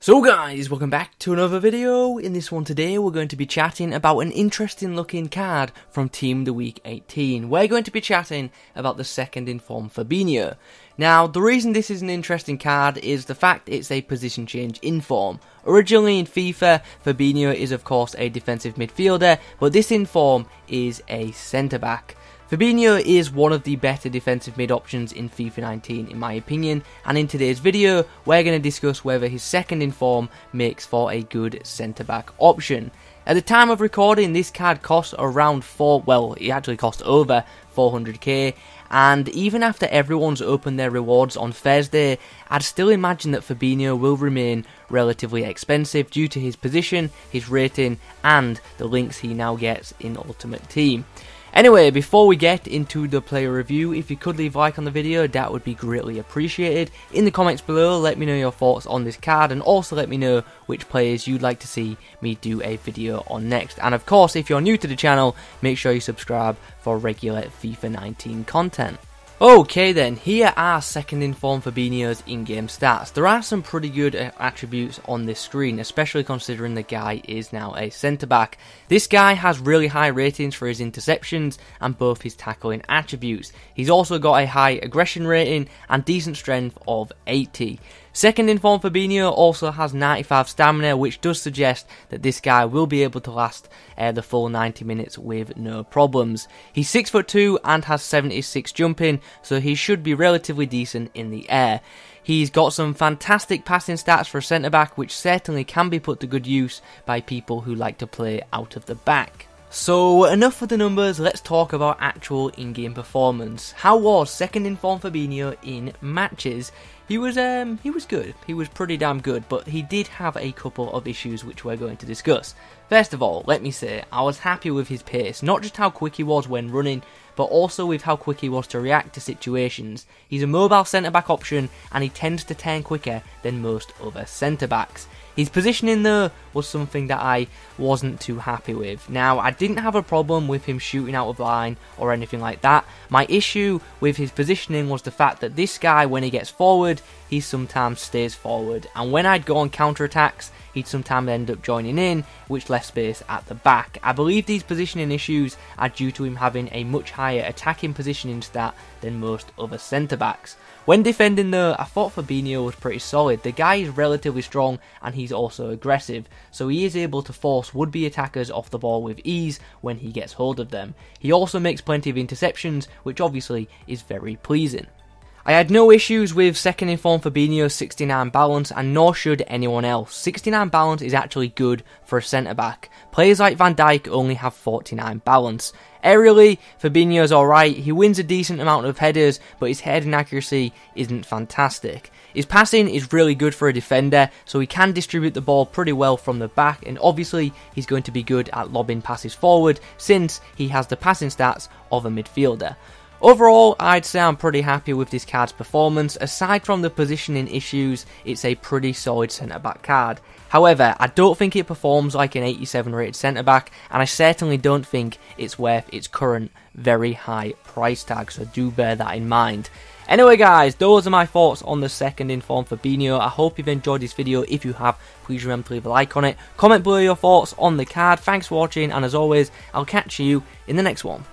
So guys, welcome back to another video. In this one today we're going to be chatting about an interesting looking card from Team the Week 18. We're going to be chatting about the second in form Fabinho. Now the reason this is an interesting card is the fact it's a position change in form. Originally in FIFA, Fabinho is of course a defensive midfielder, but this in form is a centre back. Fabinho is one of the better defensive mid options in FIFA 19 in my opinion, and in today's video we're going to discuss whether his second in form makes for a good centre back option. At the time of recording, this card costs around it actually costs over 400k, and even after everyone's opened their rewards on Thursday, I'd still imagine that Fabinho will remain relatively expensive due to his position, his rating, and the links he now gets in Ultimate Team. Anyway, before we get into the player review, if you could leave a like on the video, that would be greatly appreciated. In the comments below, let me know your thoughts on this card, and also let me know which players you'd like to see me do a video on next. And of course, if you're new to the channel, make sure you subscribe for regular FIFA 19 content. Okay then, here are second in form Fabinho's in-game stats. There are some pretty good attributes on this screen, especially considering the guy is now a centre-back. This guy has really high ratings for his interceptions and both his tackling attributes. He's also got a high aggression rating and decent strength of 80. Second in form Fabinho also has 95 stamina, which does suggest that this guy will be able to last the full 90 minutes with no problems. He's 6'2" and has 76 jumping, so he should be relatively decent in the air. He's got some fantastic passing stats for a centre back, which certainly can be put to good use by people who like to play out of the back. So enough of the numbers, let's talk about actual in-game performance. How was second in form Fabinho in matches? He was good. He was pretty damn good, but he did have a couple of issues which we're going to discuss. First of all, let me say, I was happy with his pace, not just how quick he was when running, but also with how quick he was to react to situations. He's a mobile centre-back option, and he tends to turn quicker than most other centre-backs. His positioning though was something that I wasn't too happy with. Now, I didn't have a problem with him shooting out of line or anything like that. My issue with his positioning was the fact that this guy, when he gets forward, he sometimes stays forward, and when I'd go on counter-attacks, he'd sometimes end up joining in, which left space at the back. I believe these positioning issues are due to him having a much higher attacking positioning stat than most other centre-backs. When defending though, I thought Fabinho was pretty solid. The guy is relatively strong and he's also aggressive, so he is able to force would-be attackers off the ball with ease when he gets hold of them. He also makes plenty of interceptions, which obviously is very pleasing. I had no issues with second in form Fabinho's 69 balance, and nor should anyone else. 69 balance is actually good for a centre-back. Players like Van Dijk only have 49 balance. Aerially, Fabinho's alright, he wins a decent amount of headers, but his heading accuracy isn't fantastic. His passing is really good for a defender, so he can distribute the ball pretty well from the back, and obviously he's going to be good at lobbing passes forward, since he has the passing stats of a midfielder. Overall, I'd say I'm pretty happy with this card's performance. Aside from the positioning issues, it's a pretty solid centre-back card. However, I don't think it performs like an 87 rated centre-back, and I certainly don't think it's worth its current very high price tag, so do bear that in mind. Anyway guys, those are my thoughts on the second in form Fabinho. I hope you've enjoyed this video. If you have, please remember to leave a like on it. Comment below your thoughts on the card. Thanks for watching, and as always, I'll catch you in the next one.